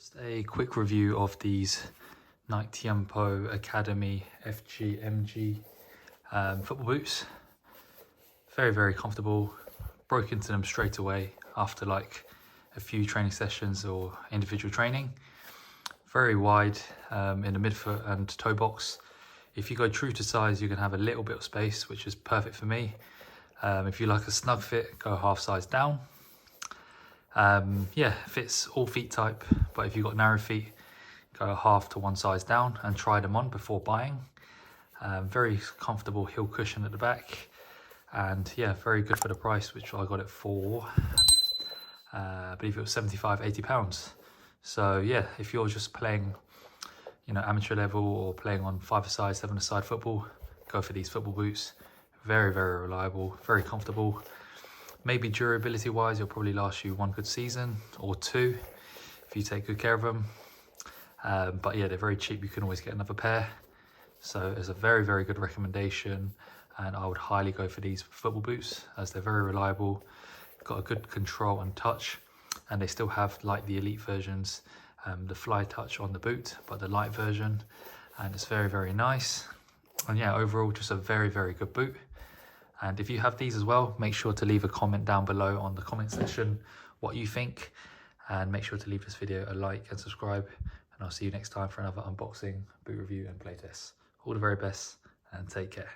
Just a quick review of these Nike Tiempo Academy FGMG football boots. Very, very comfortable. Broke into them straight away after like a few training sessions or individual training. Very wide in the midfoot and toe box. If you go true to size, you can have a little bit of space, which is perfect for me. If you like a snug fit, go half size down. Yeah, fits all feet type, but if you've got narrow feet, go half to one size down and try them on before buying. Very comfortable heel cushion at the back, and yeah, very good for the price, which I got it for, I believe it was 75, 80 pounds. So yeah, if you're just playing, you know, amateur level or playing on 5-a-side, 7-a-side football, go for these football boots. Very, very reliable, very comfortable. Maybe durability wise, it'll probably last you one good season or two if you take good care of them. But yeah, they're very cheap. You can always get another pair. So it's a very, very good recommendation. And I would highly go for these football boots as they're very reliable, got a good control and touch. And they still have, like the elite versions, the fly touch on the boot, but the light version. And it's very, very nice. And yeah, overall, just a very, very good boot. And if you have these as well, make sure to leave a comment down below on the comment section what you think, and make sure to leave this video a like and subscribe, and I'll see you next time for another unboxing, boot review and playtest. All the very best and take care.